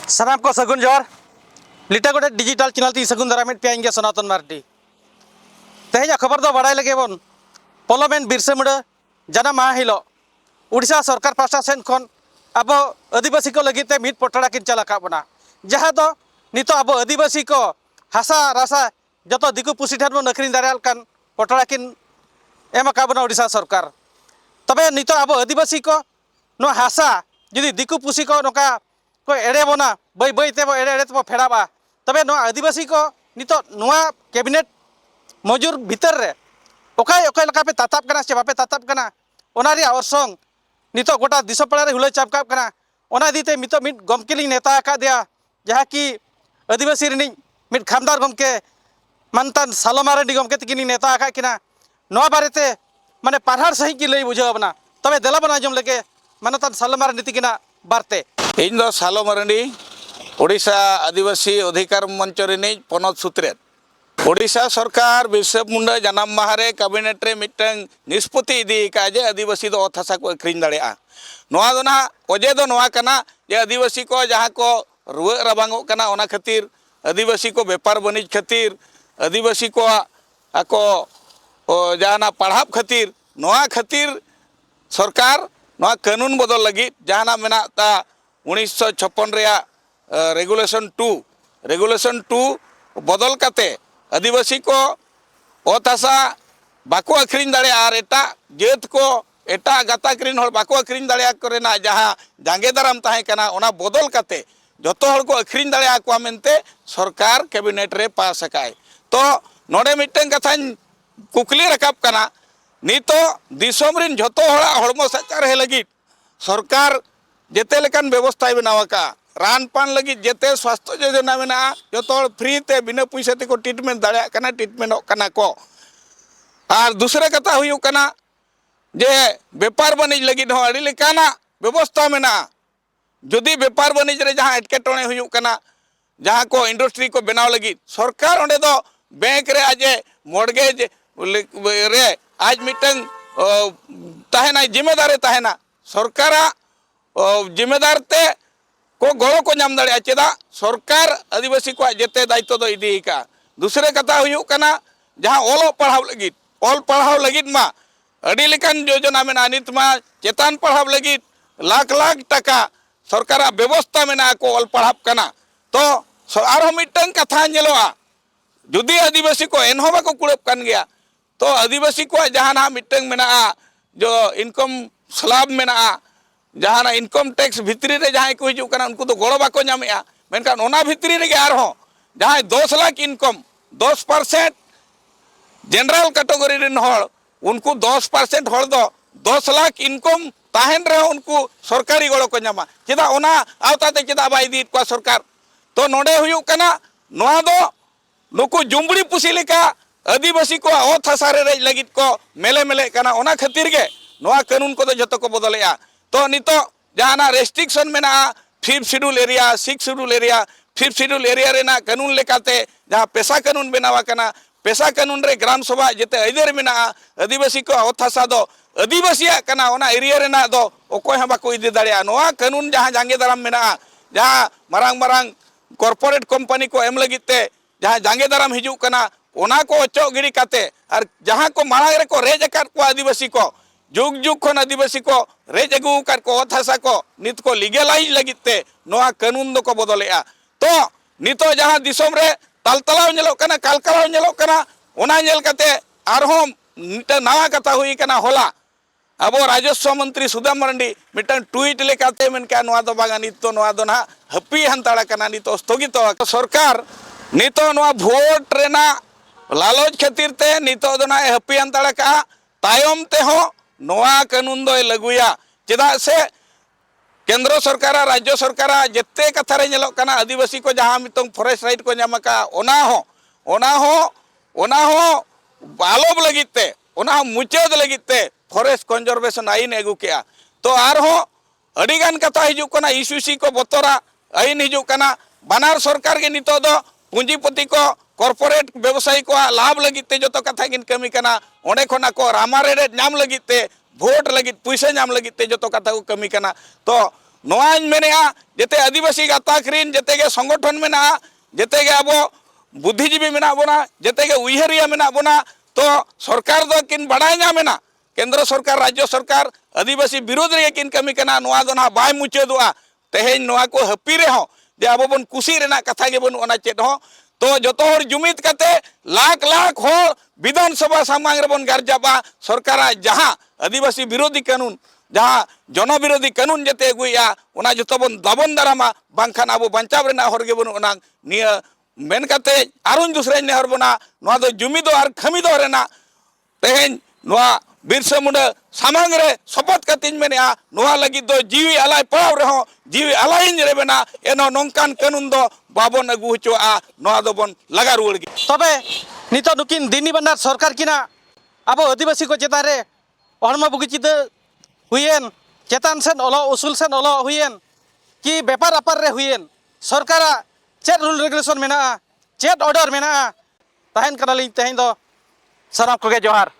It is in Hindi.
सानाम को सगुन जोर लिटागोटे डिजिटल चैनल ती सगुन दारा मिट पे सनातन मार्डी तेज खबर दो बड़ाई लगे बन पार्लियामेंट बिरसा मुंडा जाना माह हिलो उड़ीसा सरकार पास्टा सेन खन अब आदिवासी को लगी मिट पटड़ा किन चला बना जहाँ दो नितो अब आदिवासी को हासा रासा जो दिकु पुसी ठान बन अखरीन दाराल कान पटड़ा किन एम बना उड़ीसा सरकार तबे नितो अब आदिवासी को नो हासा जुदी दिकु पुसी को नोका को एड़े बना बै बै ते एड़े एड़े ते फेड़ाबा तबे नो आदिवासी को नितो नोआ कैबिनेट मजूर भीतर रे ओकाय ओकाय लका पे ताताब कना से बापे ताताब कना ओनारी अवसंग नितो गोटा दिसपड़ा रे हुलै चापकाब कना ओना दीते मितो मिट गमकेली नेता का दिया जहाँ की आदिवासी रिनी मिट खामदार गमके मानतान सालोमारडी गमके तकिनी नेता का किना नो बारेते माने पारहार सही की लई बुझाव बना तबे देला बना जम लगे मानतान सालोमारडी तकिना बारते इन दो सालो मरंडी ओडिशा आदिवासी अधिकार मंच रिनी पनत सूत्रे ओडिशा सरकार बिरसा मुंडा जन्म माहारे कैबिनेट रे मिटंग निष्पत्ति इदी काजे आदिवासी दो अथासा को अखरीन दाड़ेआ नोआ दो ना ओजे दो नोआ कना जे आदिवासी को जहाँ को रुआ रबांगो कना ओना खातिर आदिवासी को व्यापार वाणिज्य खातिर आदिवासी को आको जहाँ पढ़ाब खातिर नोआ खातिर सरकार नोआ कानून बदल लगी जहाँ मेना ता 1956 रेया रेगुलेशन 2 बदल काते आदिवासी को अथासा बाको अखरीन दाड़े और एटा जेत को एटा गाताक्रीन हर बाको अखरीन दाड़े करेना जहाँ जांगे दाराम ताहे कना ओना बदल काते जतो हर को अखरीन दाड़े आकुआ मेनते सरकार कैबिनेट रे पास अकाय तो नोडे मिटन कथा कुकली रकाब कना नितो दिसोम रिन जतो हड़ा हड़मो सचार हे लगी सरकार जेते लेकान व्यवस्था बनावा का रान पान लगी जेते स्वास्थ्य योजना में जो फ्री ते बिना पैसा ते को ट्रीटमेंट दाड़ा कना ट्रीटमेंट कना को और दूसरे कथा हुई कना जे व्यापार वाणिज्य लगी हो अड़ी लेकाना व्यवस्था में जुदी व्यापार वाणिज्य रे जहाँ एटकेटोणे हुई कना जहाँ को इंडस्ट्री को बनाव लगी सरकार ओंडे दो बैंक रे आज मॉर्गेज रे आज मिटंग ताहेना जिम्मेदार ताहेना सरकार जिम्मेदार ते को गड़ो को नाम दाड़े चेदा सरकार आदिवासी को जेते दायित्व दो इदी का दूसरे कथा हुई कना जहाँ ओल पढ़ाव लगित मा अड़ी लेकान योजना में नित मा चेतान पढ़ाव लगित लाख लाख टका सरकार व्यवस्था में को ओल पढ़ाव कना तो आरो मिटन कथा नेलोआ जुदी आदिवासी को एनहो बाको कुड़प कान गया तो आदिवासी को जहाँ ना मिटन में जो इनकम स्लैब में जहाँ ना इनकम टैक्स भितरी रे जहाँ को हिजू कना उनको तो गड़ो बाको नामेआ मेनखान ओना भितरी रे आरहो जहाँ 10 लाख इनकम 10% जनरल कैटेगरी रिन हड़ उनको 10% हड़ दो 10 लाख इनकम ताहेन रहे उनको सरकारी गड़ो को नामा चेदा ओना आवताते चेदा बाय दी को सरकार तो नोडे हुयू कना नोआ दो नुको जुमबड़ी पुसी लेका आदिवासी को ओथ हसारे रे लगित को मेले मेले कना ओना खातिर गे नोआ कानून को तो जतो को बदलेया तो नितो जहाँ रेस्ट्रिक्शन में 5th schedule area 6th schedule area 5th schedule area रे कानून लेकाते जहाँ पेशा कानून बनावा कना पेशा कानून रे ग्राम सभा जेते अदर में आदिवासी को अथासा दो आदिवासी कना ओना एरिया रे दो ओकोय हा बाको इदी दाड़िया नोआ कानून जहाँ जांगे दाराम में जहाँ मारांग मारांग कॉर्पोरेट कंपनी को एम लगीते जहाँ जांगे दाराम हिजू कना ओना को अचो गिरी काते और जहाँ को मारांग रे को रेज अकाद को आदिवासी को जुग जुग खन आदिवासी को रेज अगू कर को अथासा को नित को लीगलाइज लगिते नोआ कानून दो को बदलेआ तो नितो जहाँ दिसोम रे तालतलाव नेलो कना कालकलाव नेलो कना ओना नेल कते आरहो निता नवा कथा हुई कना होला अब राजस्व मंत्री सुदाम मरंडी मिटन ट्वीट लेकाते मेनका नोआ दो बागा नितो नोआ दो ना हपी हंताड़ा कना नितो स्थगित सरकार नितो नोआ वोट रेना लालच खातिर ते नितो दो ना हपी हंताड़ा का तायम ते हो नोआ कानून दो लगुया चेदा से केंद्र सरकार राज्य सरकार जेते कथा रे नेलो कना आदिवासी को जहाँ मितंग फॉरेस्ट राइट को नामका ओना हो आलोब लगिते ओना मुचाद लगिते फॉरेस्ट कंजर्वेशन आईन एगु केया तो आरहो अडिगान कथा हिजू कना ईसीसी को बतरा आईन हिजू कना बनार सरकार के नितो दो पूंजीपति को कॉर्पोरेट व्यवसायी को लाभ लगिते जो तो कथा किन कमी कना ओंडे खना को रामारे नाम लगिते भोट लगित पैसा नाम लगिते जो तो कथा को कमी कना तो नोआñ मेनेआ जेते आदिवासी गाताक रिन जेते के संगठन मेना जेते के अब बुद्धिजीवी मेना बोना जेते के उयहरिया मेना बोना तो सरकार दो किन बड़ाय नामेना केंद्र सरकार राज्य सरकार आदिवासी विरोध रे किन कमी कना नोआ दो ना बाय मुचादोआ तेहेन नोआ को हपी रे हो जे अब बन कुसी रेना कथा के बन ओना चेत हो तो जतो हर जुमित कते लाख लाख हो विधानसभा सामांग रे बन गारजाबा सरकार जहां आदिवासी विरोधी कानून जहां जन विरोधी कानून जेते अगुया ओना जतो बन दाबन दारामा बांखान अब बंचाव रेना हर गे बन ओना निया मेन कते आरुन दूसरे नेहर बना नोआ दो जुमी दो आर खमी दो रेना तेहेन नोआ बिरसा मुंडा सामांग रे शपथ कतिन मेनेआ नोआ लगी दो जीवी अलाय पाव रहो जीवी अलाय रे बना एनो नोंकान कानून दो बाबन अगु होचोआ नोआ दो बन लगा रुवड़ गे तबे नितो नुकिन दिनी बंडार सरकार किना अब आदिवासी को चेतान रे हड़मा बुगिचित हुयेन चेतान सेन ओलो उसूल सेन ओलो हुयेन कि बेपार अपार रे हुयेन सरकार चेत रूल रेगुलेशन मेना चेत ऑर्डर मेना तहन कनालिन तेहेन दो साराम कोगे जोहार।